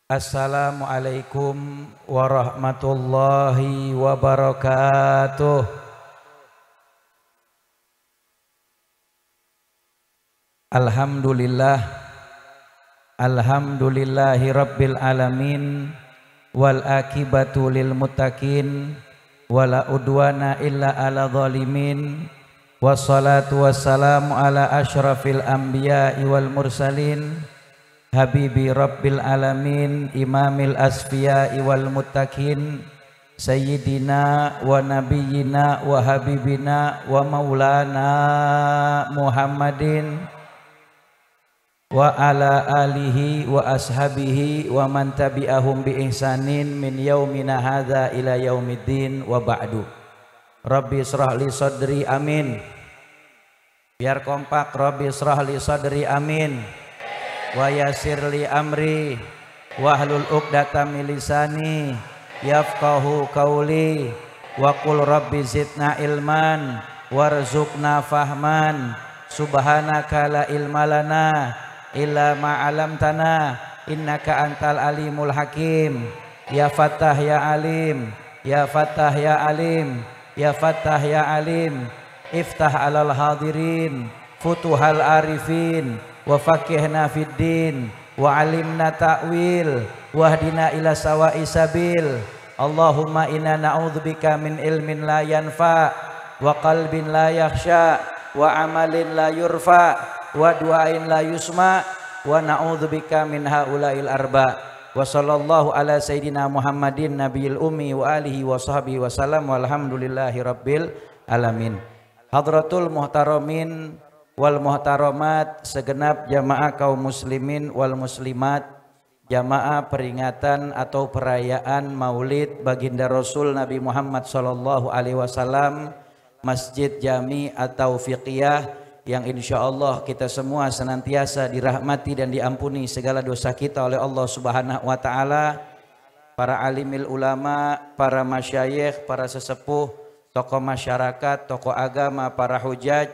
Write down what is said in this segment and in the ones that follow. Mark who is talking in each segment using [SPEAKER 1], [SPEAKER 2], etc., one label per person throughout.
[SPEAKER 1] Assalamualaikum warahmatullahi wabarakatuh. Alhamdulillahi rabbil alamin wal akibatu lil muttaqin wala udwana illa ala zalimin wassalatu wassalamu ala asyrafil anbiya'i wal mursalin Habibi Rabbil Alamin Imamil Asfiya'i wal Muttaqin Sayyidina wa Nabiyyina wa Habibina wa Maulana Muhammadin wa ala alihi wa ashabihi wa man tabi'ahum bi ihsanin min yaumina hadza ila yaumiddin wa ba'du. Rabbi israh li sadri amin. Biar kompak. Rabbi israh li sadri amin. Wa yassir li amri wahlul 'uqdatam min lisani yafqahu qawli wa qul rabbi zidna ilman warzuqna fahman subhanaka la ilma lana illa ma 'allamtana innaka antal alimul hakim ya fattah ya alim ya fattah ya alim ya fattah ya alim iftah alal hadirin futuhal arifin wa faqihna fid din wa alimna ta'wil wahdina ila sawa'i sabil. Allahumma inna na'udzubika min ilmin la yanfa wa qalbin la yakhsha wa amalin la yurfa wa du'ain la yusma wa na'udzubika min haula'il arba. Wa sallallahu ala sayyidina Muhammadin nabiyil ummi wa alihi wa sahbihi wa sallam walhamdulillahi rabbil alamin. Hadratul muhtaramin wal muhtaramat, segenap jamaah kaum muslimin wal muslimat, jamaah peringatan atau perayaan Maulid baginda Rasul Nabi Muhammad sallallahu alaihi wasallam, Masjid Jami atau Fiqiyah yang insyaallah kita semua senantiasa dirahmati dan diampuni segala dosa kita oleh Allah Subhanahu wa taala. Para alimil ulama, para masyayikh, para sesepuh, tokoh masyarakat, tokoh agama, para hujaj,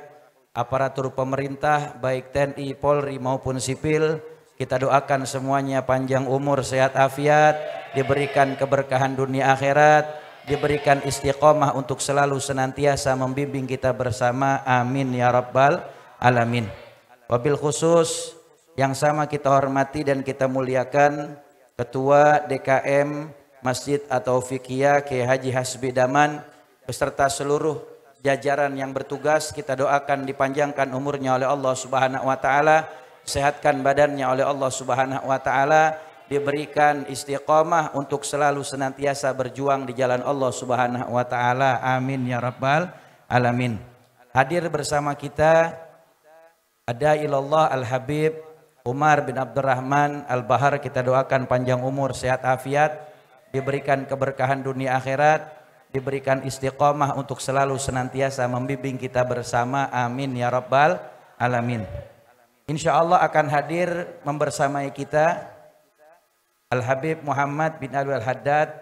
[SPEAKER 1] aparatur pemerintah baik TNI, Polri maupun sipil, kita doakan semuanya panjang umur, sehat afiat, diberikan keberkahan dunia akhirat, diberikan istiqomah untuk selalu senantiasa membimbing kita bersama, amin ya rabbal alamin. Wabil khusus yang sama kita hormati dan kita muliakan Ketua DKM Masjid atau Fiqiyah Kiai Haji Hasbi Daman beserta seluruh jajaran yang bertugas, kita doakan dipanjangkan umurnya oleh Allah Subhanahu wa taala, sehatkan badannya oleh Allah Subhanahu wa taala, diberikan istiqomah untuk selalu senantiasa berjuang di jalan Allah Subhanahu wa taala. Amin ya rabbal alamin. Hadir bersama kita ada ilallah Al-Habib Umar bin Abdurrahman Al-Bahar, kita doakan panjang umur, sehat afiat, diberikan keberkahan dunia akhirat, diberikan istiqomah untuk selalu senantiasa membimbing kita bersama, amin ya rabbal alamin. Insyaallah akan hadir membersamai kita Al-Habib Muhammad bin Alwi Al-Haddad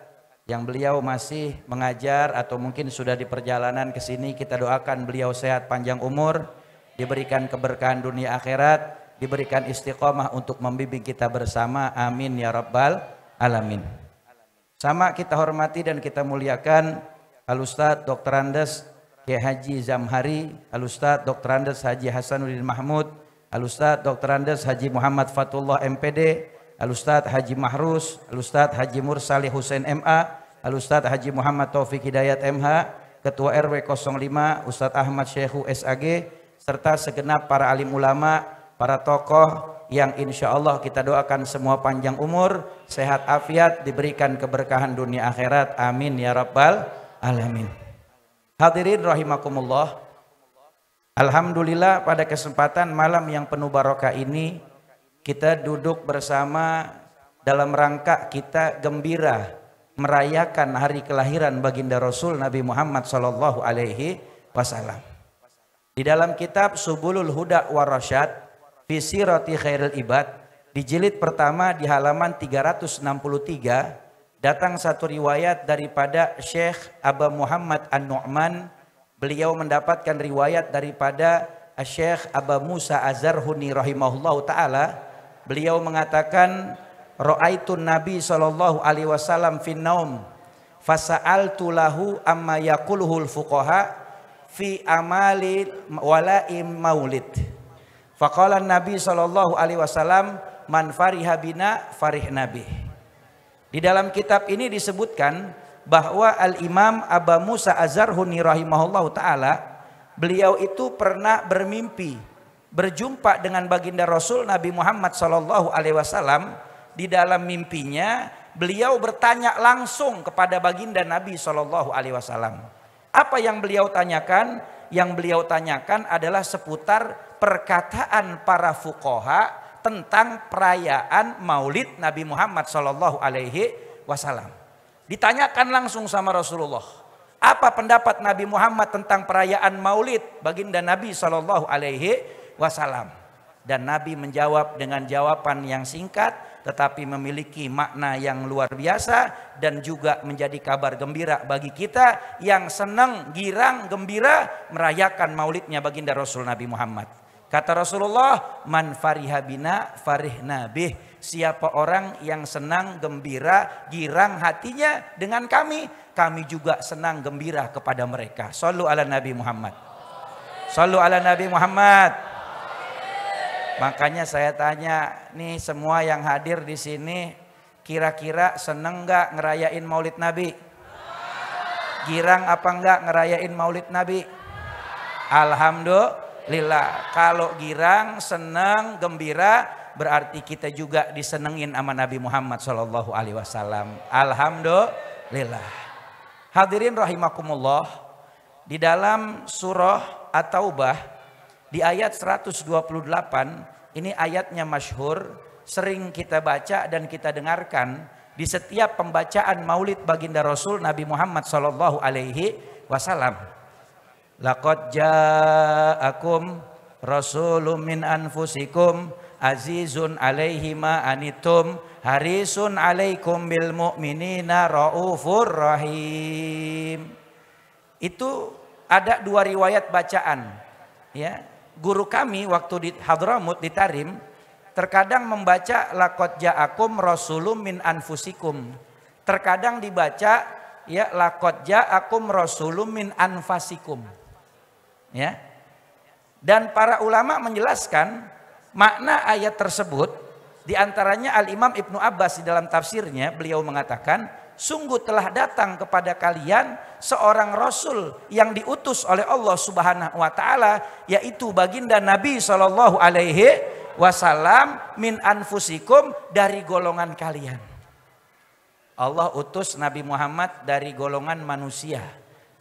[SPEAKER 1] yang beliau masih mengajar atau mungkin sudah di perjalanan ke sini. Kita doakan beliau sehat panjang umur, diberikan keberkahan dunia akhirat, diberikan istiqomah untuk membimbing kita bersama, amin ya rabbal alamin. Sama kita hormati dan kita muliakan Al-Ustadz Dr. Andes Kiai Haji Zamhari, Al-Ustadz Dr. Andes Haji Hasanuddin Mahmud, Al-Ustadz Dr. Andes Haji Muhammad Fatullah MPD, Al-Ustadz Haji Mahrus, Al-Ustadz Haji Mursali Husain MA, Al-Ustadz Haji Muhammad Taufik Hidayat MH, Ketua RW 05 Ustadz Ahmad Syekhu SAG, serta segenap para alim ulama, para tokoh yang insya Allah kita doakan semua panjang umur, sehat afiat, diberikan keberkahan dunia akhirat, amin ya rabbal alamin. Hadirin rahimakumullah, alhamdulillah pada kesempatan malam yang penuh barokah ini kita duduk bersama dalam rangka kita gembira merayakan hari kelahiran baginda Rasul Nabi Muhammad sallallahu alaihi wasallam. Di dalam kitab Subulul Huda Warasyad fi sirati khairil ibad di jilid pertama di halaman 363 datang satu riwayat daripada Syekh Aba Muhammad An-Nu'man. Beliau mendapatkan riwayat daripada Syekh Aba Musa Az-Zarhuni rahimahullahu taala. Beliau mengatakan ra'aitun nabi sallallahu alaihi wasallam fin naum fasa'altu lahu amma yaquluhul fuqaha fi amali walaim maulid. Faqala nabi sallallahu alaihi wasallam man fariha bina farih nabi. Di dalam kitab ini disebutkan bahwa Al-Imam Aba Musa Az-Zarhuni rahimahullahu taala, beliau itu pernah bermimpi berjumpa dengan baginda Rasul Nabi Muhammad sallallahu alaihi wasallam. Di dalam mimpinya beliau bertanya langsung kepada baginda Nabi sallallahu alaihi wasallam. Apa yang beliau tanyakan? Yang beliau tanyakan adalah seputar perkataan para fuqaha tentang perayaan Maulid Nabi Muhammad sallallahu alaihi wasallam. Ditanyakan langsung sama Rasulullah, apa pendapat Nabi Muhammad tentang perayaan Maulid baginda Nabi sallallahu alaihi wasallam? Dan Nabi menjawab dengan jawaban yang singkat tetapi memiliki makna yang luar biasa dan juga menjadi kabar gembira bagi kita yang senang, girang, gembira merayakan Maulidnya baginda Rasul Nabi Muhammad. Kata Rasulullah, man fariha bina farih nabih. Siapa orang yang senang, gembira, girang hatinya dengan kami, kami juga senang, gembira kepada mereka. Shallu ala Nabi Muhammad. Shallu ala Nabi Muhammad. Makanya saya tanya, nih semua yang hadir di sini, kira-kira seneng nggak ngerayain Maulid Nabi? Girang apa enggak ngerayain Maulid Nabi? Alhamdulillah. Kalau girang, seneng, gembira, berarti kita juga disenengin sama Nabi Muhammad Shallallahu Alaihi Wasallam. Alhamdulillah. Hadirin rahimakumullah, di dalam surah At-Taubah di ayat 128, ini ayatnya masyhur, sering kita baca dan kita dengarkan di setiap pembacaan Maulid baginda Rasul Nabi Muhammad Shallallahu Alaihi Wasallam. Laqad ja'akum rasulun min anfusikum azizun alaihi ma anitum harisun alaikum bil mu'minina raufur rahim. Itu ada dua riwayat bacaan, ya. Guru kami waktu di Hadramut di Tarim terkadang membaca laqad ja'akum rasulun min anfusikum. Terkadang dibaca ya laqad ja'akum rasulun min anfasikum. Ya. Dan para ulama menjelaskan makna ayat tersebut, di antaranya Al-Imam Ibnu Abbas di dalam tafsirnya beliau mengatakan, sungguh telah datang kepada kalian seorang rasul yang diutus oleh Allah Subhanahu wa taala, yaitu baginda Nabi sallallahu alaihi wasallam min anfusikum, dari golongan kalian. Allah utus Nabi Muhammad dari golongan manusia,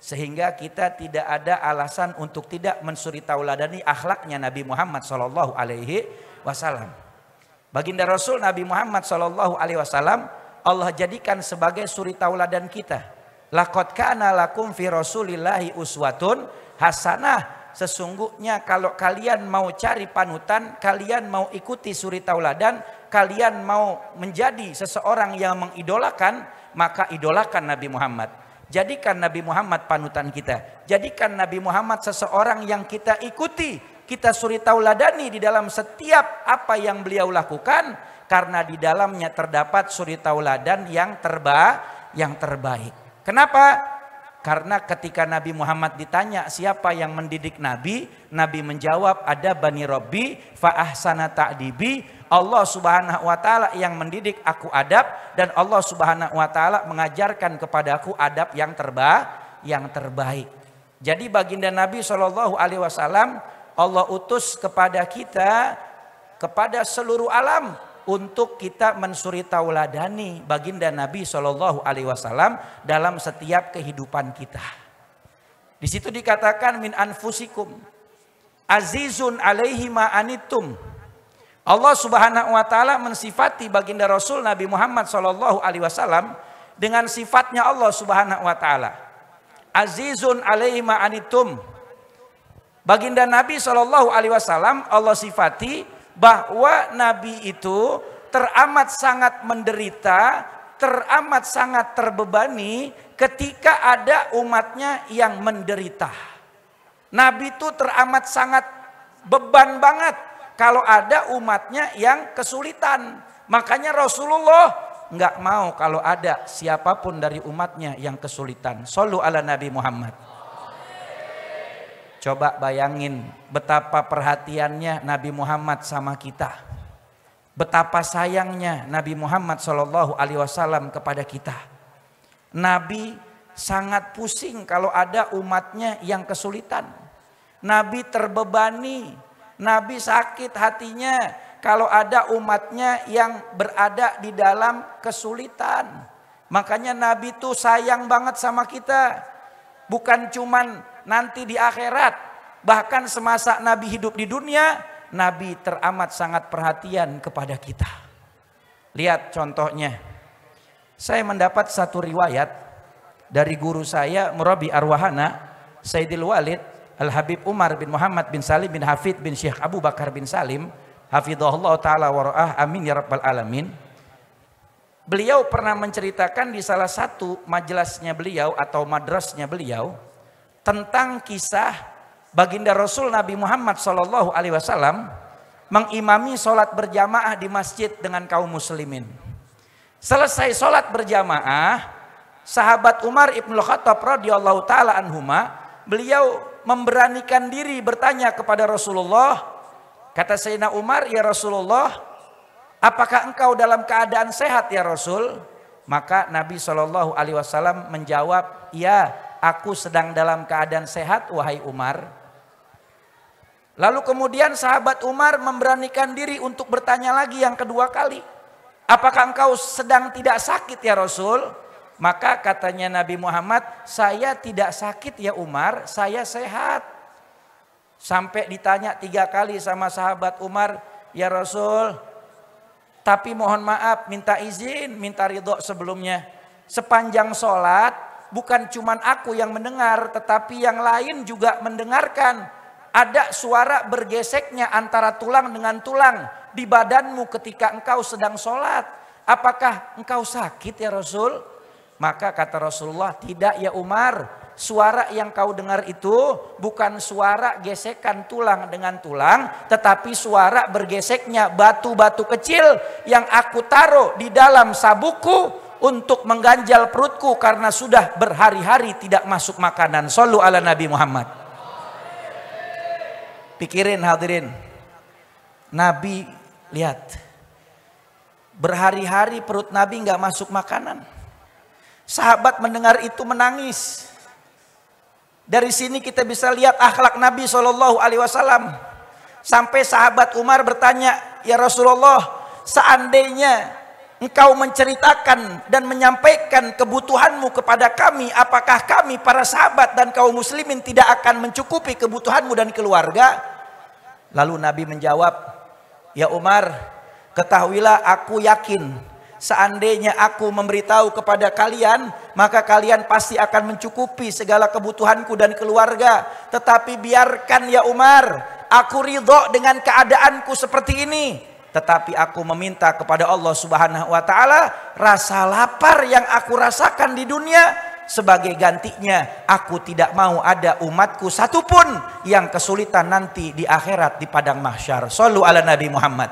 [SPEAKER 1] sehingga kita tidak ada alasan untuk tidak mensuri tauladani akhlaknya Nabi Muhammad sallallahu alaihi wasallam. Baginda Rasul Nabi Muhammad sallallahu alaihi wasallam Allah jadikan sebagai suri tauladan kita. Laqad kana lakum fi Rasulillahi uswatun hasanah. Sesungguhnya kalau kalian mau cari panutan, kalian mau ikuti suri tauladan, kalian mau menjadi seseorang yang mengidolakan, maka idolakan Nabi Muhammad. Jadikan Nabi Muhammad panutan kita. Jadikan Nabi Muhammad seseorang yang kita ikuti, kita suri tauladani di dalam setiap apa yang beliau lakukan. Karena di dalamnya terdapat suri tauladan yang terbaik. Kenapa? Karena ketika Nabi Muhammad ditanya siapa yang mendidik Nabi, Nabi menjawab ada Bani Rabbi fa ahsana ta'dibi. Allah Subhanahu wa taala yang mendidik aku adab, dan Allah Subhanahu wa taala mengajarkan kepadaku adab yang terbaik. Jadi baginda Nabi Shallallahu alaihi wasallam Allah utus kepada kita, kepada seluruh alam, untuk kita mensuri tauladani baginda Nabi Shallallahu alaihi wasallam dalam setiap kehidupan kita. Di situ dikatakan min anfusikum azizun alaihi ma anitum. Allah Subhanahu wa taala mensifati baginda Rasul Nabi Muhammad Shallallahu alaihi wasallam dengan sifatnya Allah Subhanahu wa taala. Azizun alaihi ma anitum. Baginda Nabi Shallallahu alaihi wasallam Allah sifati bahwa Nabi itu teramat sangat menderita, teramat sangat terbebani ketika ada umatnya yang menderita. Nabi itu teramat sangat beban banget kalau ada umatnya yang kesulitan. Makanya Rasulullah nggak mau kalau ada siapapun dari umatnya yang kesulitan. Shollu ala Nabi Muhammad. Coba bayangin betapa perhatiannya Nabi Muhammad sama kita. Betapa sayangnya Nabi Muhammad SAW kepada kita. Nabi sangat pusing kalau ada umatnya yang kesulitan. Nabi terbebani, Nabi sakit hatinya kalau ada umatnya yang berada di dalam kesulitan. Makanya Nabi tuh sayang banget sama kita. Bukan cuman nanti di akhirat, bahkan semasa Nabi hidup di dunia, Nabi teramat sangat perhatian kepada kita. Lihat contohnya. Saya mendapat satu riwayat dari guru saya, Murabi Arwahana, Sayyidil Walid Al-Habib Umar bin Muhammad bin Salim bin Hafid bin Syekh Abu Bakar bin Salim, hafidhahullah ta'ala wara'ah, amin ya rabbal alamin. Beliau pernah menceritakan di salah satu majelisnya beliau atau madrasnya beliau tentang kisah baginda Rasul Nabi Muhammad SAW mengimami sholat berjamaah di masjid dengan kaum muslimin. Selesai sholat berjamaah, sahabat Umar ibn Khattab radhiyallahu ta'ala anhuma, beliau memberanikan diri bertanya kepada Rasulullah. Kata Sayyidina Umar, ya Rasulullah, apakah engkau dalam keadaan sehat ya Rasul? Maka Nabi SAW menjawab, ya, aku sedang dalam keadaan sehat wahai Umar. Lalu kemudian sahabat Umar memberanikan diri untuk bertanya lagi yang kedua kali, apakah engkau sedang tidak sakit ya Rasul? Maka katanya Nabi Muhammad, saya tidak sakit ya Umar, saya sehat. Sampai ditanya 3 kali sama sahabat Umar, ya Rasul, tapi mohon maaf, minta izin, minta ridho sebelumnya. Sepanjang sholat, bukan cuman aku yang mendengar, tetapi yang lain juga mendengarkan. Ada suara bergeseknya antara tulang dengan tulang di badanmu ketika engkau sedang sholat. Apakah engkau sakit ya Rasul? Maka kata Rasulullah, tidak ya Umar. Suara yang kau dengar itu bukan suara gesekan tulang dengan tulang, tetapi suara bergeseknya batu-batu kecil yang aku taruh di dalam sabuku untuk mengganjal perutku karena sudah berhari-hari tidak masuk makanan. Shollu ala Nabi Muhammad. Pikirin hadirin, Nabi lihat, berhari-hari perut Nabi nggak masuk makanan. Sahabat mendengar itu menangis. Dari sini kita bisa lihat akhlak Nabi SAW. Sampai sahabat Umar bertanya, ya Rasulullah, seandainya engkau menceritakan dan menyampaikan kebutuhanmu kepada kami, apakah kami para sahabat dan kaum muslimin tidak akan mencukupi kebutuhanmu dan keluarga? Lalu Nabi menjawab, ya Umar, ketahuilah aku yakin seandainya aku memberitahu kepada kalian, maka kalian pasti akan mencukupi segala kebutuhanku dan keluarga. Tetapi biarkan ya Umar, aku ridho dengan keadaanku seperti ini. Tetapi aku meminta kepada Allah Subhanahu wa ta'ala rasa lapar yang aku rasakan di dunia. Sebagai gantinya, aku tidak mau ada umatku satupun yang kesulitan nanti di akhirat di padang mahsyar. Shollu ala Nabi Muhammad.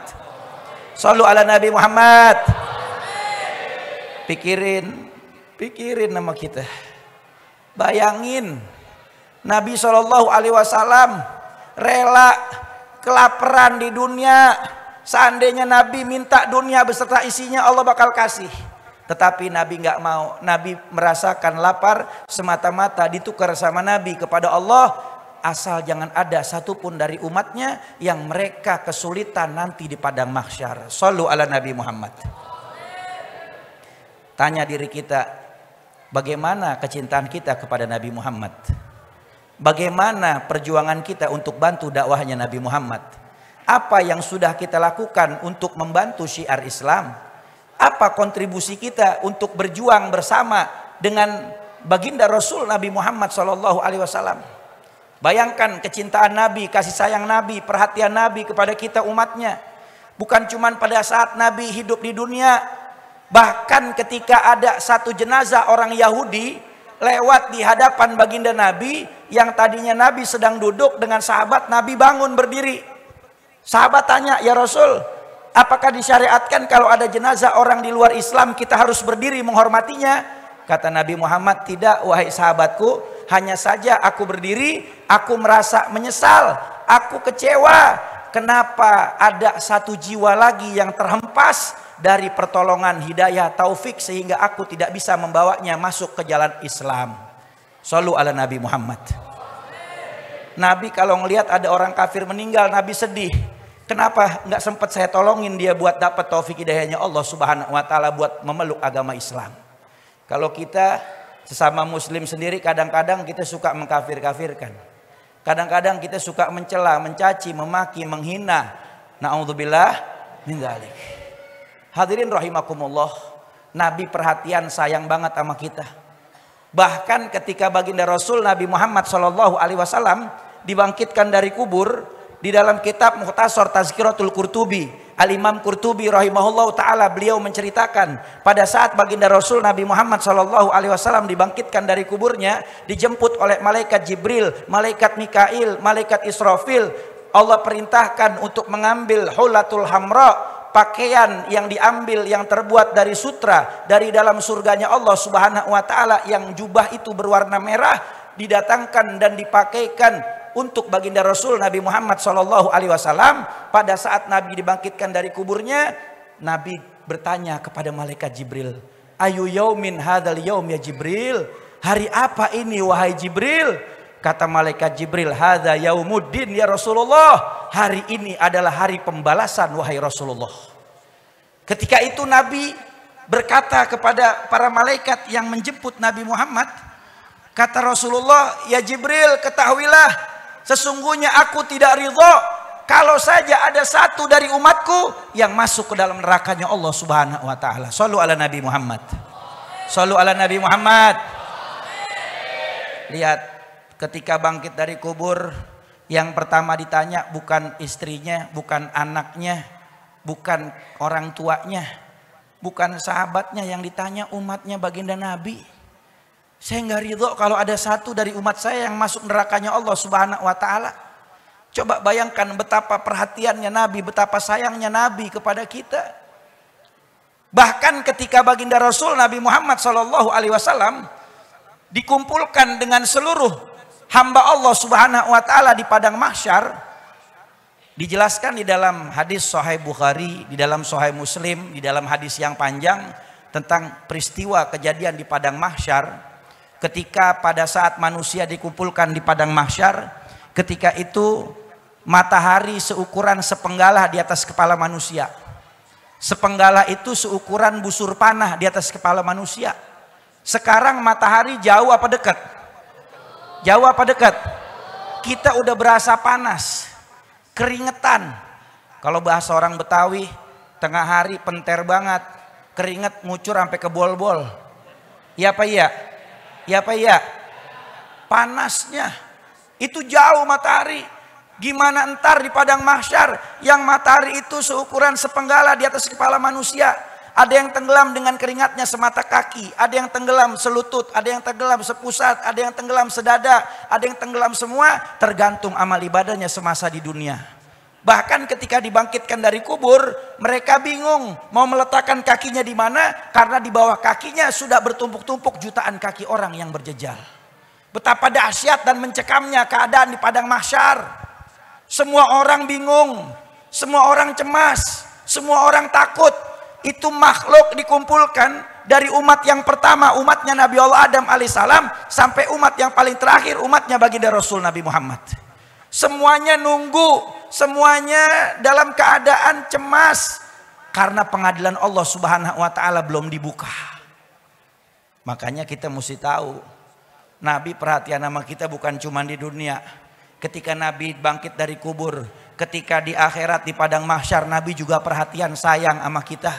[SPEAKER 1] Shollu ala Nabi Muhammad. Pikirin nama kita. Bayangin Nabi SAW rela kelaparan di dunia. Seandainya Nabi minta dunia beserta isinya, Allah bakal kasih. Tetapi Nabi nggak mau. Nabi merasakan lapar semata-mata ditukar sama Nabi kepada Allah, asal jangan ada satupun dari umatnya yang mereka kesulitan nanti di padang mahsyar. Shollu ala Nabi Muhammad. Tanya diri kita, bagaimana kecintaan kita kepada Nabi Muhammad? Bagaimana perjuangan kita untuk bantu dakwahnya Nabi Muhammad? Apa yang sudah kita lakukan untuk membantu syiar Islam? Apa kontribusi kita untuk berjuang bersama dengan baginda Rasul Nabi Muhammad SAW? Bayangkan kecintaan Nabi, kasih sayang Nabi, perhatian Nabi kepada kita umatnya. Bukan cuma pada saat Nabi hidup di dunia, bahkan ketika ada satu jenazah orang Yahudi lewat di hadapan baginda Nabi, yang tadinya Nabi sedang duduk dengan sahabat, Nabi bangun berdiri. Sahabat tanya, ya Rasul, apakah disyariatkan kalau ada jenazah orang di luar Islam kita harus berdiri menghormatinya? Kata Nabi Muhammad, tidak wahai sahabatku, hanya saja aku berdiri, aku merasa menyesal, aku kecewa. Kenapa ada satu jiwa lagi yang terhempas dari pertolongan hidayah taufik sehingga aku tidak bisa membawanya masuk ke jalan Islam. Shallu ala Nabi Muhammad. Nabi kalau ngelihat ada orang kafir meninggal, Nabi sedih. Kenapa nggak sempat saya tolongin dia buat dapat taufik hidayahnya Allah Subhanahu wa taala buat memeluk agama Islam. Kalau kita sesama muslim sendiri kadang-kadang kita suka mengkafir-kafirkan. Kadang-kadang kita suka mencela, mencaci, memaki, menghina. Na'udzubillah min dzalik. Hadirin rahimakumullah, Nabi perhatian sayang banget sama kita. Bahkan ketika baginda Rasul Nabi Muhammad SAW dibangkitkan dari kubur, di dalam kitab Mukhtasar Tazkiratul Qurtubi, Al-Imam Qurtubi rahimahullah ta'ala, beliau menceritakan pada saat baginda Rasul Nabi Muhammad SAW dibangkitkan dari kuburnya, dijemput oleh malaikat Jibril, malaikat Mikail, malaikat Israfil. Allah perintahkan untuk mengambil hulatul hamra, pakaian yang diambil yang terbuat dari sutra dari dalam surganya Allah Subhanahu wa taala, yang jubah itu berwarna merah, didatangkan dan dipakaikan untuk baginda Rasul Nabi Muhammad SAW. Pada saat Nabi dibangkitkan dari kuburnya, Nabi bertanya kepada malaikat Jibril, ayu yaumin hadzal yaum ya Jibril, hari apa ini wahai Jibril? Kata malaikat Jibril, hadza yaumuddin ya Rasulullah, hari ini adalah hari pembalasan wahai Rasulullah. Ketika itu Nabi berkata kepada para malaikat yang menjemput Nabi Muhammad, kata Rasulullah, ya Jibril, ketahuilah sesungguhnya aku tidak ridho kalau saja ada satu dari umatku yang masuk ke dalam nerakanya Allah Subhanahu wa taala. Shallu ala Nabi Muhammad. Shallu ala Nabi Muhammad. Lihat, ketika bangkit dari kubur, yang pertama ditanya bukan istrinya, bukan anaknya, bukan orang tuanya, bukan sahabatnya, yang ditanya umatnya baginda Nabi. Saya nggak ridho kalau ada satu dari umat saya yang masuk nerakanya Allah Subhanahu wa taala. Coba bayangkan betapa perhatiannya Nabi, betapa sayangnya Nabi kepada kita. Bahkan ketika baginda Rasul Nabi Muhammad SAW dikumpulkan dengan seluruh hamba Allah Subhanahu wa taala di padang mahsyar, dijelaskan di dalam hadis Sahih Bukhari, di dalam Sahih Muslim, di dalam hadis yang panjang tentang peristiwa kejadian di padang mahsyar. Ketika pada saat manusia dikumpulkan di padang mahsyar, ketika itu matahari seukuran sepenggalah di atas kepala manusia. Sepenggalah itu seukuran busur panah di atas kepala manusia. Sekarang matahari jauh apa dekat? Jauh apa dekat? Kita udah berasa panas, keringetan. Kalau bahasa orang Betawi, tengah hari penter banget, keringet ngucur sampai ke bol-bol. Iya apa iya? Ya apa ya? Panasnya itu jauh matahari. Gimana entar di padang mahsyar yang matahari itu seukuran sepenggalah di atas kepala manusia. Ada yang tenggelam dengan keringatnya semata kaki, ada yang tenggelam selutut, ada yang tenggelam sepusat, ada yang tenggelam sedada, ada yang tenggelam semua, tergantung amal ibadahnya semasa di dunia. Bahkan ketika dibangkitkan dari kubur, mereka bingung mau meletakkan kakinya di mana, karena di bawah kakinya sudah bertumpuk-tumpuk jutaan kaki orang yang berjejal. Betapa dahsyat dan mencekamnya keadaan di padang mahsyar. Semua orang bingung, semua orang cemas, semua orang takut. Itu makhluk dikumpulkan dari umat yang pertama, umatnya Nabi Allah Adam alaihissalam, sampai umat yang paling terakhir, umatnya baginda Rasul Nabi Muhammad. Semuanya nunggu, semuanya dalam keadaan cemas karena pengadilan Allah Subhanahu wa taala belum dibuka. Makanya kita mesti tahu, Nabi perhatian sama kita bukan cuma di dunia. Ketika Nabi bangkit dari kubur, ketika di akhirat di padang mahsyar, Nabi juga perhatian sayang sama kita.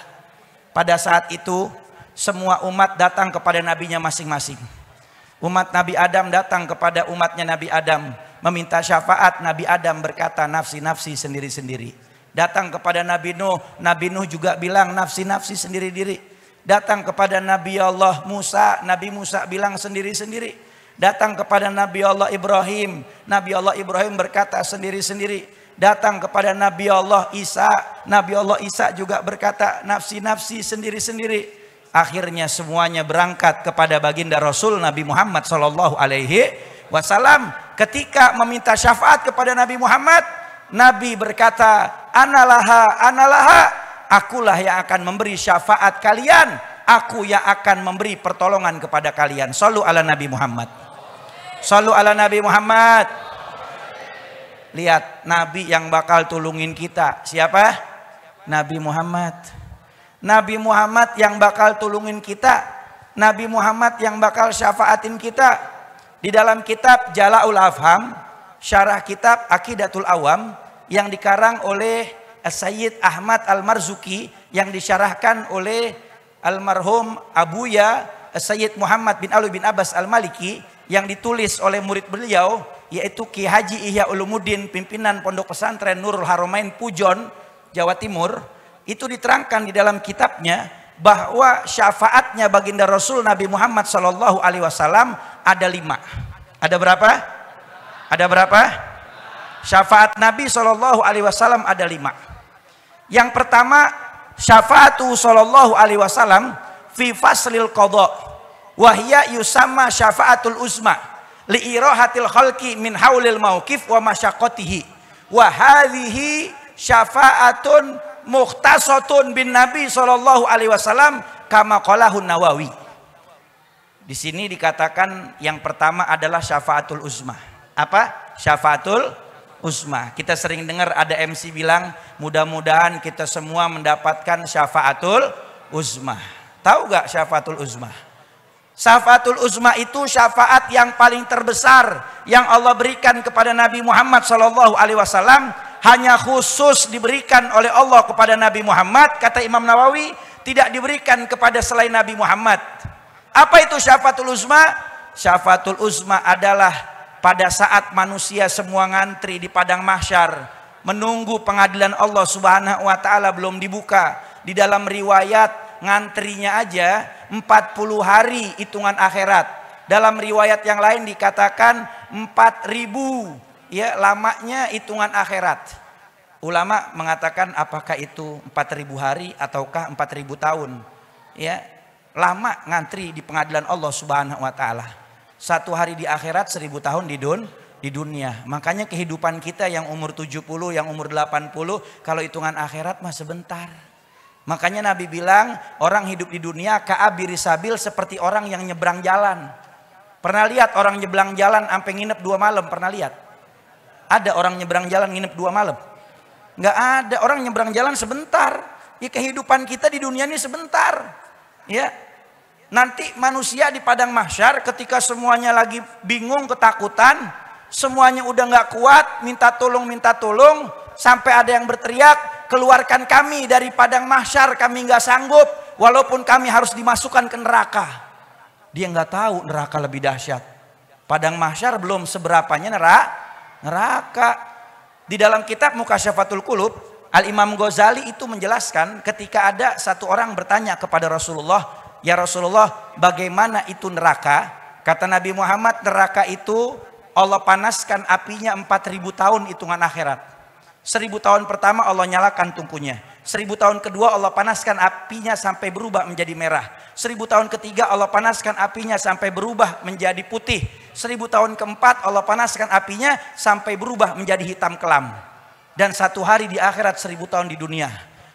[SPEAKER 1] Pada saat itu semua umat datang kepada nabinya masing-masing. Umat Nabi Adam datang kepada umatnya Nabi Adam, meminta syafaat. Nabi Adam berkata nafsi-nafsi sendiri-sendiri. Datang kepada Nabi Nuh juga bilang nafsi-nafsi sendiri-sendiri. Datang kepada Nabi Allah Musa, Nabi Musa bilang sendiri-sendiri. Datang kepada Nabi Allah Ibrahim, Nabi Allah Ibrahim berkata sendiri-sendiri. datang kepada Nabi Allah Isa. Nabi Allah Isa juga berkata nafsi-nafsi sendiri-sendiri. Akhirnya semuanya berangkat kepada baginda Rasul Nabi Muhammad sallallahu alaihi wasallam. Ketika meminta syafaat kepada Nabi Muhammad, Nabi berkata, "Analaha, analaha, akulah yang akan memberi syafaat kalian, aku yang akan memberi pertolongan kepada kalian." Shallu ala Nabi Muhammad. Shallu ala Nabi Muhammad. Lihat, Nabi yang bakal tulungin kita siapa? Nabi Muhammad. Nabi Muhammad yang bakal tulungin kita. Nabi Muhammad yang bakal syafaatin kita. Di dalam kitab Jala'ul Afham, syarah kitab Aqidatul Awam yang dikarang oleh Sayyid Ahmad Al-Marzuki, yang disyarahkan oleh almarhum Abuya Sayyid Muhammad bin Ali bin Abbas Al-Maliki, yang ditulis oleh murid beliau yaitu Ki Haji Ihya Ulumuddin, pimpinan Pondok Pesantren Nurul Haramain Pujon, Jawa Timur. Itu diterangkan di dalam kitabnya bahwa syafaatnya baginda Rasul Nabi Muhammad sallallahu alaihi wasallam ada 5. Ada berapa? Ada berapa? Syafaat Nabi sallallahu alaihi wasallam ada 5. Yang pertama, syafaatu sallallahu alaihi wasallam fi faslil qadha wa hiya yusamma syafaatul uzma li irahatil khalqi min haulil mauqif wa masyaqqatihi wa hadhihi syafaatun mukhtasatun bin Nabi sallallahu alaihi wasallam kama qalahun Nawawi. Di sini dikatakan yang pertama adalah syafaatul uzma. Apa? Syafaatul uzma. Kita sering dengar ada MC bilang, mudah-mudahan kita semua mendapatkan syafaatul uzma. Tahu gak syafaatul uzma? Syafaatul uzma itu syafaat yang paling terbesar yang Allah berikan kepada Nabi Muhammad sallallahu alaihi wasallam. Hanya khusus diberikan oleh Allah kepada Nabi Muhammad, kata Imam Nawawi, tidak diberikan kepada selain Nabi Muhammad. Apa itu syafaatul uzma? Syafaatul uzma adalah pada saat manusia semua ngantri di padang mahsyar, menunggu pengadilan Allah Subhanahu wa taala belum dibuka. Di dalam riwayat ngantrinya aja 40 hari hitungan akhirat. Dalam riwayat yang lain dikatakan 4000 ya lamanya hitungan akhirat. Ulama mengatakan apakah itu 4000 hari ataukah 4000 tahun. Ya, lama ngantri di pengadilan Allah Subhanahu wa taala. 1 hari di akhirat 1000 tahun di dunia. Makanya kehidupan kita yang umur 70, yang umur 80, kalau hitungan akhirat mah sebentar. Makanya Nabi bilang orang hidup di dunia ka'abiri sabil, seperti orang yang nyebrang jalan. Pernah lihat orang nyebrang jalan sampai nginep 2 malam? Pernah lihat? Ada orang nyebrang jalan nginep 2 malam? Nggak ada. Orang nyebrang jalan sebentar. Ya, kehidupan kita di dunia ini sebentar. Ya, nanti manusia di padang mahsyar ketika semuanya lagi bingung, ketakutan, semuanya udah nggak kuat, minta tolong, sampai ada yang berteriak, keluarkan kami dari padang mahsyar, kami nggak sanggup, walaupun kami harus dimasukkan ke neraka. Dia nggak tahu neraka lebih dahsyat. Padang mahsyar belum seberapanya neraka. Di dalam kitab Mukasyafatul Qulub, Al-Imam Ghazali itu menjelaskan ketika ada satu orang bertanya kepada Rasulullah, "Ya Rasulullah, bagaimana itu neraka?" Kata Nabi Muhammad, neraka itu Allah panaskan apinya 4000 tahun hitungan akhirat. 1000 tahun pertama Allah nyalakan tungkunya. 1000 tahun kedua Allah panaskan apinya sampai berubah menjadi merah. 1000 tahun ketiga Allah panaskan apinya sampai berubah menjadi putih. 1000 tahun keempat Allah panaskan apinya sampai berubah menjadi hitam kelam. Dan 1 hari di akhirat 1000 tahun di dunia.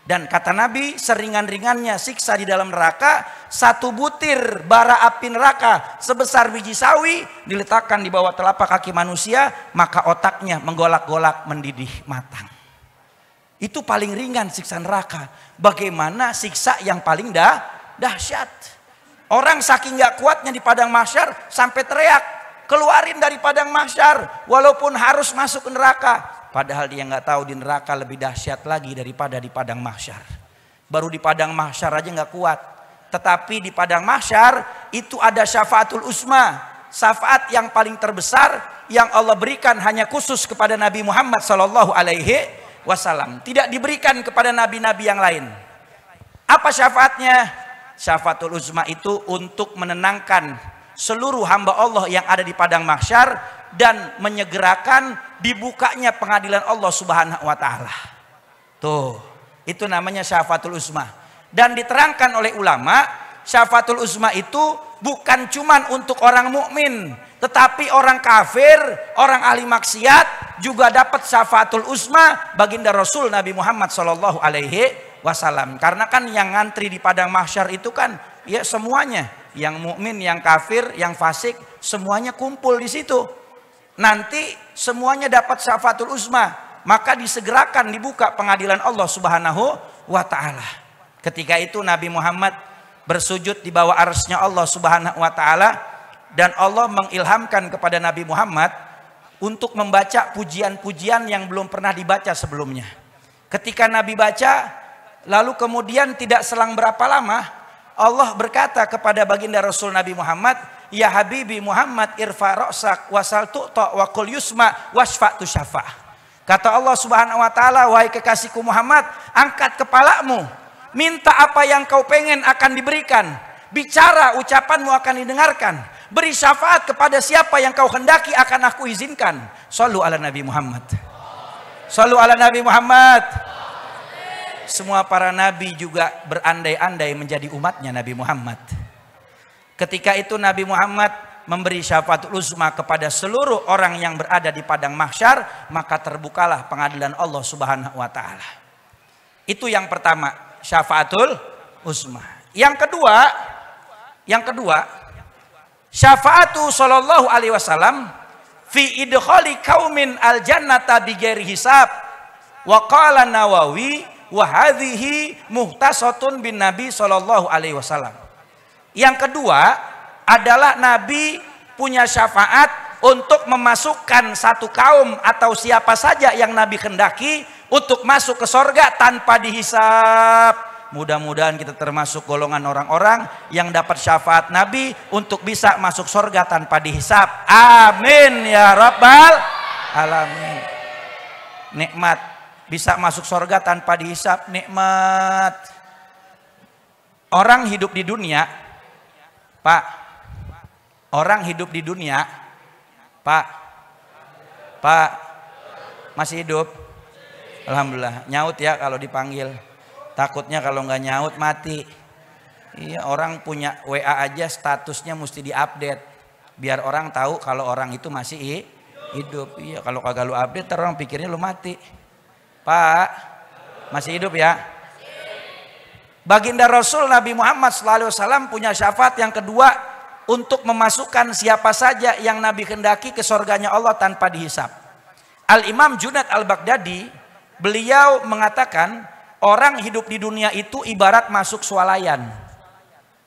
[SPEAKER 1] Dan kata Nabi, seringan-ringannya siksa di dalam neraka, 1 butir bara api neraka sebesar biji sawi diletakkan di bawah telapak kaki manusia, maka otaknya menggolak-golak mendidih matang. Itu paling ringan siksa neraka. Bagaimana siksa yang paling dahsyat? Orang saking gak kuatnya di padang mahsyar sampai teriak, keluarin dari padang mahsyar walaupun harus masuk ke neraka. Padahal dia nggak tahu di neraka lebih dahsyat lagi daripada di padang mahsyar. Baru di padang mahsyar aja nggak kuat. Tetapi di padang mahsyar itu ada syafaatul uzma, syafaat yang paling terbesar yang Allah berikan hanya khusus kepada Nabi Muhammad sallallahu alaihi wasallam. Tidak diberikan kepada nabi-nabi yang lain. Apa syafaatnya? Syafaatul uzma itu untuk menenangkan seluruh hamba Allah yang ada di padang mahsyar dan menyegerakan dibukanya pengadilan Allah Subhanahu wa taala. Tuh, itu namanya syafaatul uzma. Dan diterangkan oleh ulama, syafaatul uzma itu bukan cuman untuk orang mukmin, tetapi orang kafir, orang ahli maksiat juga dapat syafaatul uzma baginda Rasul Nabi Muhammad sallallahu alaihi wasallam. Karena kan yang ngantri di padang mahsyar itu kan ya semuanya, yang mukmin, yang kafir, yang fasik, semuanya kumpul di situ. Nanti semuanya dapat syafaatul uzma, maka disegerakan dibuka pengadilan Allah Subhanahu wa taala. Ketika itu Nabi Muhammad bersujud di bawah arsy-Nya Allah Subhanahu wa taala, dan Allah mengilhamkan kepada Nabi Muhammad untuk membaca pujian-pujian yang belum pernah dibaca sebelumnya. Ketika Nabi baca, lalu kemudian tidak selang berapa lama Allah berkata kepada baginda Rasul Nabi Muhammad, "Ya Habibi Muhammad, irfa ra'sak wasal tu'ta wa qul yusma wasfa'tu syafa'ah." Kata Allah Subhanahu wa taala, "Wahai kekasihku Muhammad, angkat kepalamu, minta apa yang kau pengen akan diberikan, bicara ucapanmu akan didengarkan, beri syafaat kepada siapa yang kau hendaki akan aku izinkan." Shallu ala Nabi Muhammad. Shallu ala Nabi Muhammad. Semua para nabi juga berandai-andai menjadi umatnya Nabi Muhammad. Ketika itu Nabi Muhammad memberi syafaatul uzma kepada seluruh orang yang berada di padang mahsyar, maka terbukalah pengadilan Allah Subhanahu wa taala. Itu yang pertama, syafaatul uzma. Yang kedua, syafaatu sallallahu alaihi wasallam fi idkhali qaumin al jannata bighairi hisab. Wa qala Nawawi wa hadhihi muhtasatun bin Nabi sallallahu alaihi wasallam. Yang kedua adalah Nabi punya syafaat untuk memasukkan satu kaum atau siapa saja yang Nabi kendaki untuk masuk ke sorga tanpa dihisab. Mudah-mudahan kita termasuk golongan orang-orang yang dapat syafaat Nabi untuk bisa masuk sorga tanpa dihisab. Amin ya rabbal alamin. Nikmat bisa masuk sorga tanpa dihisab, nikmat. Orang hidup di dunia, Pak, orang hidup di dunia, Pak, masih hidup? Alhamdulillah. Nyaut ya kalau dipanggil. Takutnya kalau nggak nyaut mati. Iya, orang punya WA aja statusnya mesti diupdate, biar orang tahu kalau orang itu masih hidup. Iya, kalau kagak lu update, orang pikirnya lu mati. Pak, masih hidup ya? Baginda Rasul Nabi Muhammad SAW punya syafaat yang kedua untuk memasukkan siapa saja yang Nabi kendaki ke surganya Allah tanpa dihisab. Al-Imam Junaid Al-Baghdadi, beliau mengatakan orang hidup di dunia itu ibarat masuk swalayan.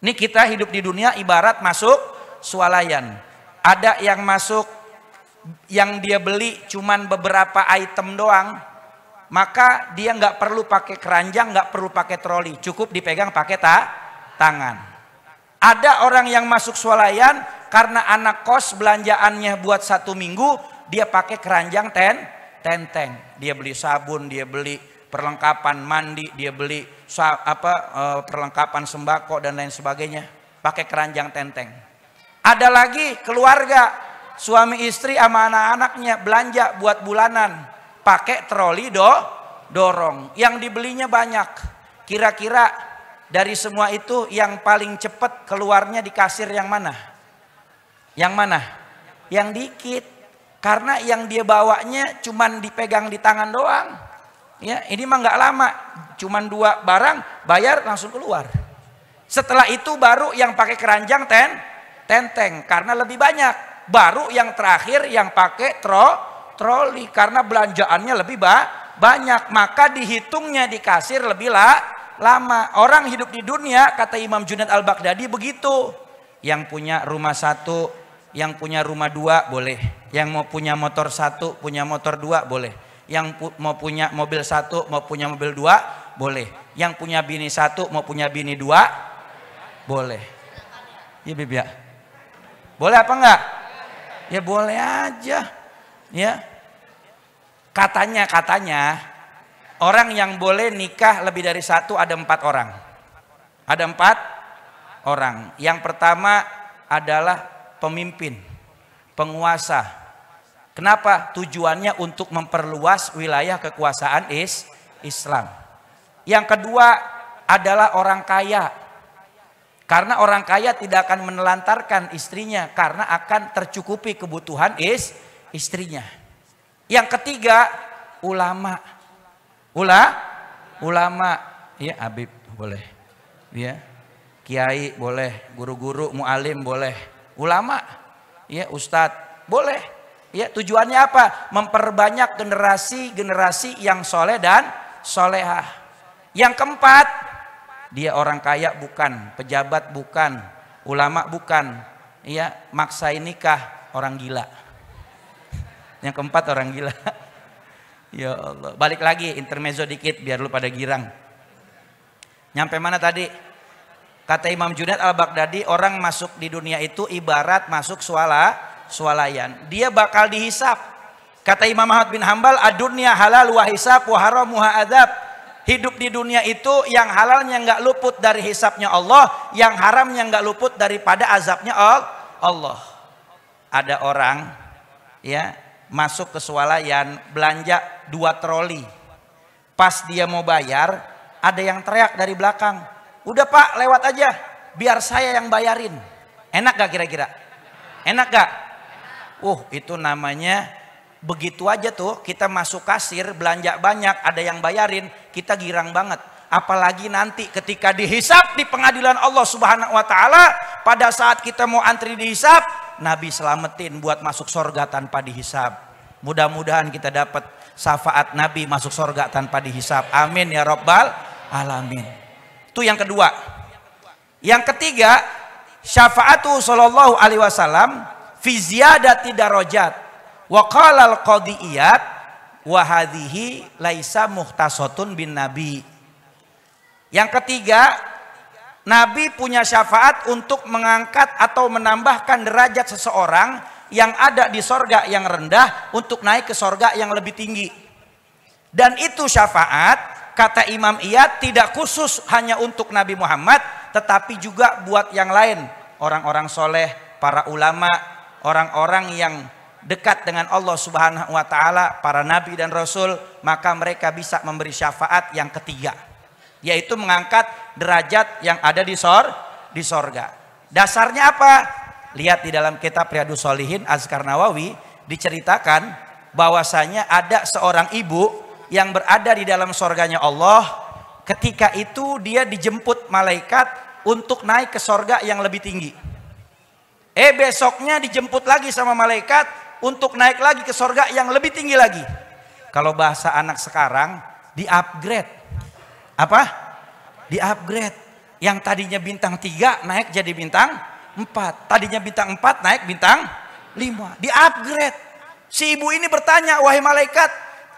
[SPEAKER 1] Ini kita hidup di dunia ibarat masuk swalayan. Ada yang masuk yang dia beli cuman beberapa item doang, maka dia nggak perlu pakai keranjang, nggak perlu pakai troli, cukup dipegang pakai tangan. Ada orang yang masuk swalayan karena anak kos belanjaannya buat 1 minggu, dia pakai keranjang tenteng. Dia beli sabun, dia beli perlengkapan mandi, dia beli perlengkapan sembako dan lain sebagainya, pakai keranjang tenteng. Ada lagi keluarga, suami istri sama anak-anaknya belanja buat bulanan, pakai troli dorong, yang dibelinya banyak. Kira-kira dari semua itu yang paling cepat keluarnya di kasir yang mana? Yang mana? Yang dikit. Karena yang dia bawanya cuman dipegang di tangan doang. Ya, ini mah nggak lama, cuman 2 barang, bayar langsung keluar. Setelah itu baru yang pakai keranjang tenteng karena lebih banyak. Baru yang terakhir yang pakai troli karena belanjaannya lebih banyak, maka dihitungnya di kasir lebih lama. Orang hidup di dunia, kata Imam Junaid Al-Baghdadi begitu. Yang punya rumah 1, yang punya rumah 2 boleh. Yang mau punya motor 1, punya motor 2 boleh. Yang mau punya mobil 1, mau punya mobil 2 boleh. Yang punya bini 1, mau punya bini 2 boleh. Iya Bib ya? Boleh apa enggak? Ya boleh aja. Ya, katanya orang yang boleh nikah lebih dari 1 ada 4 orang. Ada 4 orang. Yang pertama adalah pemimpin, penguasa, Kenapa? Tujuannya untuk memperluas wilayah kekuasaan Islam. Yang kedua adalah orang kaya. Karena orang kaya tidak akan menelantarkan istrinya karena akan tercukupi kebutuhan istrinya. Yang ketiga, ulama. Ulama, ya Habib boleh. Ya. Kiai boleh, guru-guru, mualim boleh. Ulama, ya ustadz boleh. Ya, tujuannya apa? Memperbanyak generasi yang soleh dan solehah. Yang keempat, dia orang kaya bukan, pejabat bukan, ulama bukan, ya maksain nikah orang gila. Yang keempat orang gila. Ya Allah, balik lagi intermezzo dikit biar lu pada girang. Nyampe mana tadi? Kata Imam Junaid al-Baghdadi, orang masuk di dunia itu ibarat masuk swalayan. Dia bakal dihisap. Kata Imam Ahmad bin Hambal, ad-dunya halal wa hisab wa haramuha adzab. Hidup di dunia itu yang halalnya nggak luput dari hisapnya Allah, yang haramnya nggak luput daripada azabnya Allah. Ada orang ya masuk ke swalayan belanja 2 troli. Pas dia mau bayar, ada yang teriak dari belakang, "Udah Pak, lewat aja, biar saya yang bayarin." Enak gak kira-kira? Enak gak? Itu namanya begitu aja tuh kita masuk kasir belanja banyak ada yang bayarin kita girang banget, apalagi nanti ketika dihisap di pengadilan Allah Subhanahu wa taala. Pada saat kita mau antri dihisap, Nabi selamatin buat masuk surga tanpa dihisap. Mudah-mudahan kita dapat syafaat Nabi masuk surga tanpa dihisap, amin ya rabbal alamin. Itu yang kedua. Yang ketiga, syafaatu sallallahu alaihi wasallam fi ziyadati darajat. Wa qala al-qadiyat wa hadhihi laisa muhtasatun bin nabi. Yang ketiga, Nabi punya syafaat untuk mengangkat atau menambahkan derajat seseorang yang ada di sorga yang rendah untuk naik ke sorga yang lebih tinggi. Dan itu syafaat, kata Imam Iyad, tidak khusus hanya untuk Nabi Muhammad, tetapi juga buat yang lain. Orang-orang soleh, para ulama, orang-orang yang dekat dengan Allah Subhanahu wa taala, para nabi dan rasul, maka mereka bisa memberi syafaat yang ketiga, yaitu mengangkat derajat yang ada di sorga. Dasarnya apa? Lihat di dalam kitab Riyadhus Shalihin Azkar Nawawi, diceritakan bahwasanya ada seorang ibu yang berada di dalam sorganya Allah. Ketika itu dia dijemput malaikat untuk naik ke sorga yang lebih tinggi. Besoknya dijemput lagi sama malaikat untuk naik lagi ke sorga yang lebih tinggi lagi. Kalau bahasa anak sekarang, di-upgrade. Apa? Di-upgrade. Yang tadinya bintang 3 naik jadi bintang 4. Tadinya bintang 4 naik bintang 5. Di-upgrade. Si ibu ini bertanya, "Wahai malaikat,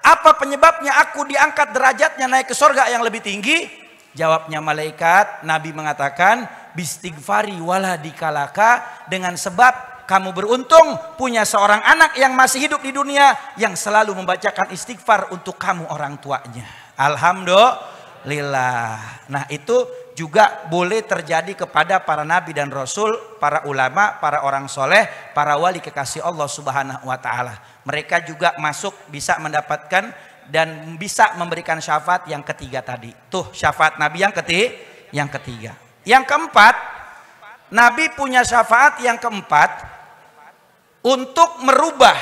[SPEAKER 1] apa penyebabnya aku diangkat derajatnya naik ke sorga yang lebih tinggi?" Jawabnya malaikat, Nabi mengatakan, "Bistighfari waladikalaka," dengan sebab kamu beruntung punya seorang anak yang masih hidup di dunia yang selalu membacakan istighfar untuk kamu orang tuanya. Alhamdulillah. Nah, itu juga boleh terjadi kepada para nabi dan rasul, para ulama, para orang soleh, para wali kekasih Allah Subhanahu wa taala. Mereka juga masuk bisa mendapatkan dan bisa memberikan syafaat yang ketiga tadi. Tuh syafaat Nabi yang ketiga. Yang keempat, Nabi punya syafaat yang keempat untuk merubah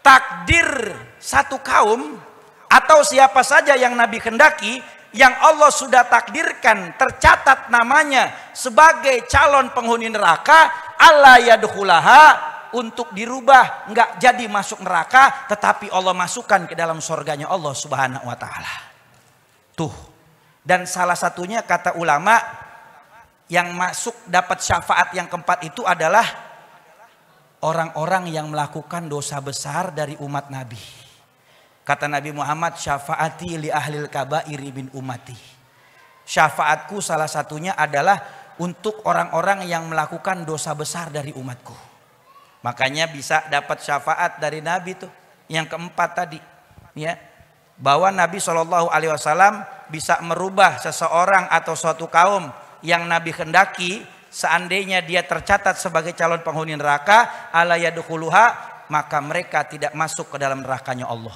[SPEAKER 1] takdir satu kaum atau siapa saja yang Nabi kendaki, yang Allah sudah takdirkan tercatat namanya sebagai calon penghuni neraka, alla yadkhulaha, untuk dirubah nggak jadi masuk neraka, tetapi Allah masukkan ke dalam surganya Allah Subhanahu wa taala. Tuh. Dan salah satunya kata ulama yang masuk dapat syafaat yang keempat itu adalah orang-orang yang melakukan dosa besar dari umat Nabi. Kata Nabi Muhammad, "Syafaati li ahlil kabairi bin ummati." Syafaatku salah satunya adalah untuk orang-orang yang melakukan dosa besar dari umatku. Makanya bisa dapat syafaat dari Nabi tuh yang keempat tadi, ya. Bahwa Nabi SAW bisa merubah seseorang atau suatu kaum yang Nabi hendaki, seandainya dia tercatat sebagai calon penghuni neraka, ala yadkhuluha, maka mereka tidak masuk ke dalam nerakanya Allah.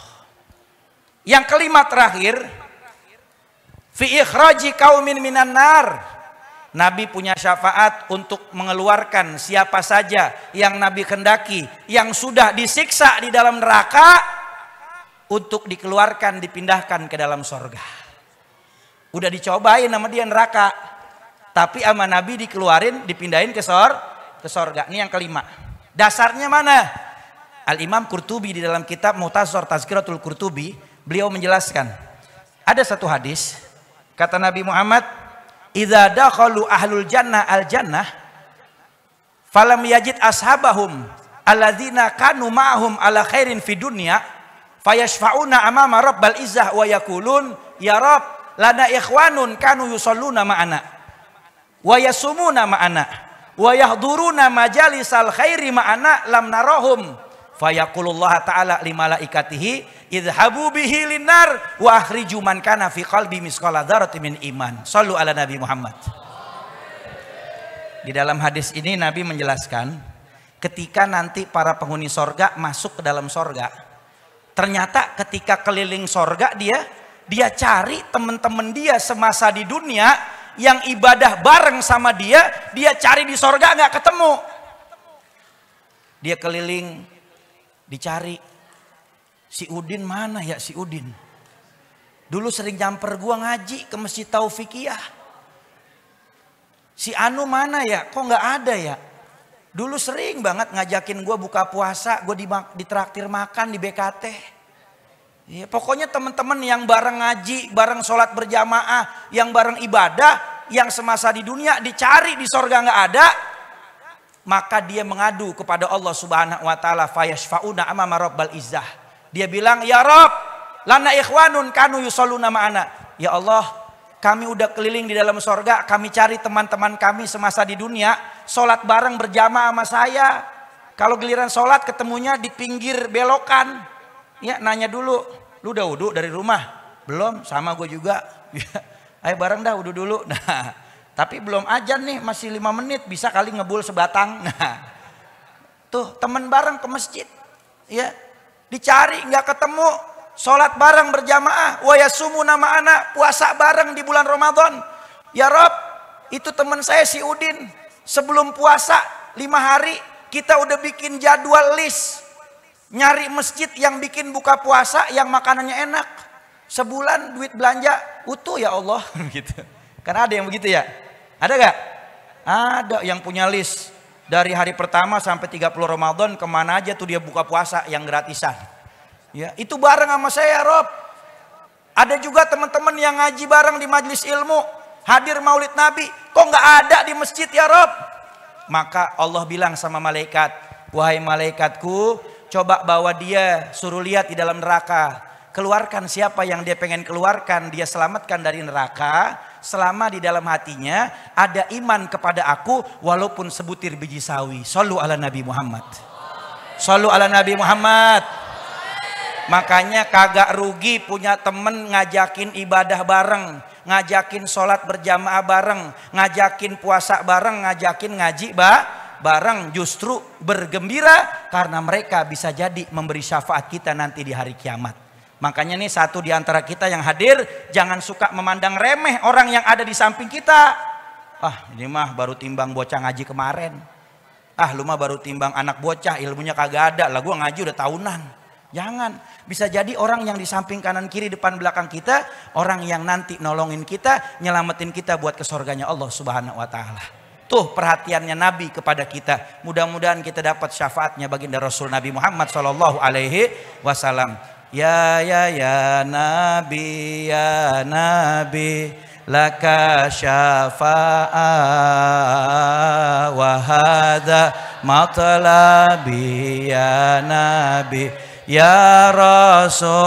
[SPEAKER 1] Yang kelima terakhir, fi ikhraji qaumin minan nar. Nabi punya syafaat untuk mengeluarkan siapa saja yang Nabi kendaki yang sudah disiksa di dalam neraka, untuk dikeluarkan, dipindahkan ke dalam sorga. Udah dicobain sama dia neraka, tapi sama Nabi dikeluarin, dipindahin ke sorga. Ini yang kelima. Dasarnya mana? Al-Imam Qurtubi di dalam kitab Mukhtasar Tazkiratul Qurtubi, beliau menjelaskan, ada satu hadis, kata Nabi Muhammad, idza dakhalu ahlul jannah al jannah falam yajid ashabahum alladzina kanu ma'ahum ala khairin fid dunya fayashfa'una amama rabbal izzah wa yaqulun ya rabb lana ikhwanun kanu yusalluna ma'ana wa yasumuna ma'ana wa yahduruna majalisal khairi ma'ana lam narahum fayaqulullah ta'ala li malaikatihi idhabu bihi linnar wa akhriju man kana fi qalbi misqala dzarratin min iman. Shallu ala Nabi Muhammad. Di dalam hadis ini Nabi menjelaskan, ketika nanti para penghuni sorga masuk ke dalam sorga, ternyata ketika keliling sorga dia cari teman-teman dia semasa di dunia yang ibadah bareng sama dia cari di sorga nggak ketemu. Dia keliling, dicari, si Udin mana ya, si Udin dulu sering nyamper gua ngaji ke Masjid Taufikiyah. Si Anu mana ya, kok nggak ada ya, dulu sering banget ngajakin gua buka puasa, gua ditraktir makan di BKT ya. Pokoknya teman-teman yang bareng ngaji, bareng sholat berjamaah, yang bareng ibadah, yang semasa di dunia dicari di sorga nggak ada, maka dia mengadu kepada Allah Subhanahu wa taala, fayashfauna amama rabbal izzah. Dia bilang, ya Rabb, lana ikhwanun kanu yusalluna ma'ana. Ya Allah, kami udah keliling di dalam sorga, kami cari teman-teman kami semasa di dunia, sholat bareng berjamaah sama saya. Kalau giliran sholat ketemunya di pinggir belokan, ya nanya dulu, lu udah wudu dari rumah? Belum, sama gue juga. Ayo bareng dah wudu dulu. Nah, tapi belum ajan nih, masih 5 menit, bisa kali ngebul sebatang. Nah, tuh teman bareng ke masjid, ya dicari nggak ketemu, sholat bareng berjamaah, wa yasumuna ma'ana, puasa bareng di bulan Ramadan. Ya Rob, itu teman saya si Udin, sebelum puasa 5 hari kita udah bikin jadwal list, nyari masjid yang bikin buka puasa, yang makanannya enak, sebulan duit belanja utuh ya Allah. Gitu. Karena ada yang begitu ya, ada gak? Ada yang punya list dari hari pertama sampai 30 Ramadan kemana aja tuh dia buka puasa yang gratisan. Ya, itu bareng sama saya Rob. Ada juga teman-teman yang ngaji bareng di majelis ilmu, hadir maulid Nabi, kok nggak ada di masjid ya Rob? Maka Allah bilang sama malaikat, wahai malaikatku, coba bawa dia, suruh lihat di dalam neraka, keluarkan siapa yang dia pengen keluarkan, dia selamatkan dari neraka, selama di dalam hatinya ada iman kepada aku walaupun sebutir biji sawi. Shallu ala Nabi Muhammad. Shallu ala Nabi Muhammad. Makanya kagak rugi punya temen ngajakin ibadah bareng, ngajakin sholat berjamaah bareng, ngajakin puasa bareng, ngajakin ngaji bareng. Justru bergembira karena mereka bisa jadi memberi syafaat kita nanti di hari kiamat. Makanya nih satu di antara kita yang hadir, jangan suka memandang remeh orang yang ada di samping kita. Ah ini mah baru timbang bocah ngaji kemarin. Ah lu mah baru timbang anak bocah, ilmunya kagak ada lah, gua ngaji udah tahunan. Jangan, bisa jadi orang yang di samping kanan kiri depan belakang kita, orang yang nanti nolongin kita, nyelamatin kita buat ke surganya Allah Subhanahu wa taala. Tuh perhatiannya Nabi kepada kita. Mudah-mudahan kita dapat syafaatnya baginda Rasul Nabi Muhammad sallallahu alaihi wasallam. Ya Nabi laka syafa'a wa hadha matlabi ya Nabi ya Rasulullah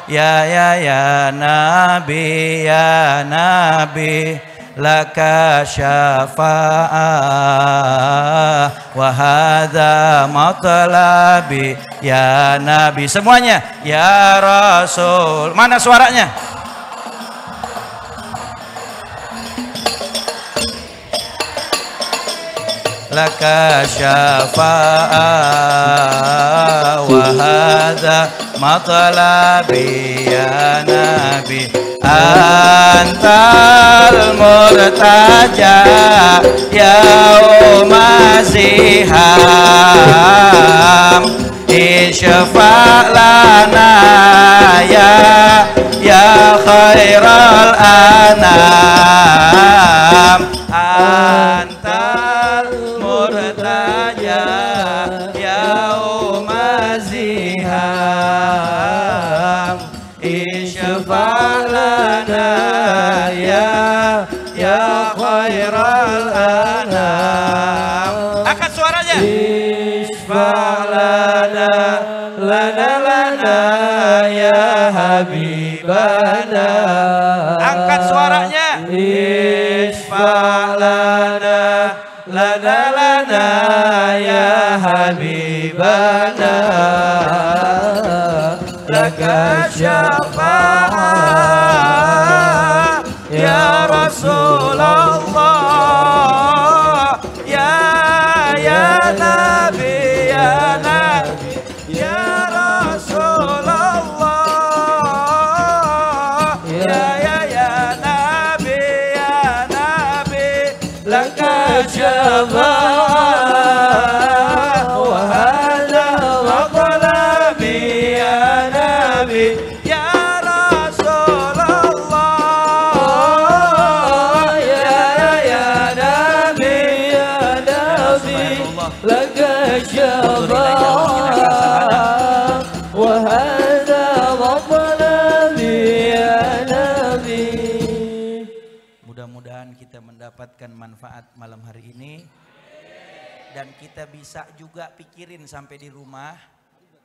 [SPEAKER 1] ya Nabi laka syafa'a wa hadha matlabi ya Nabi. Semuanya ya Rasul. Mana suaranya? laka syafa'a wa hadha matlabi ya nabi antal murtaja yauma ziham isyafa' lana ya khairal anam antal murtaja yauma ziham isyafa' lana ya khairal anam. Angkat suaranya. Isfa' lana ya habibana. Angkat suaranya. Isfa' lana ya habibana. Laka syafa'a ya Rasulullah ya Nabi ya Rasulullah ya Nabi laka syafa'a wa hadha matlabi ya Nabi ya Rasulullah ya Nabi laka syafa'a wa hadha matlabi ya Nabi. Mudah-mudahan kita mendapatkan manfaat malam hari ini dan kita bisa juga pikirin sampai di rumah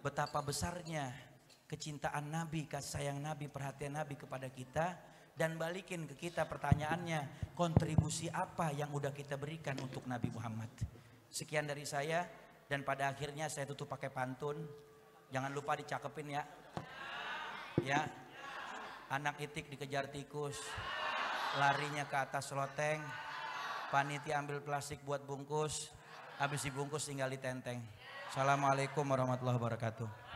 [SPEAKER 1] betapa besarnya kecintaan Nabi, kasih sayang Nabi, perhatian Nabi kepada kita, dan balikin ke kita pertanyaannya, kontribusi apa yang udah kita berikan untuk Nabi Muhammad. Sekian dari saya, dan pada akhirnya saya tutup pakai pantun. Jangan lupa dicakepin ya. Ya. Anak itik dikejar tikus, larinya ke atas loteng, panitia ambil plastik buat bungkus, habis dibungkus tinggal ditenteng. Assalamualaikum warahmatullahi wabarakatuh.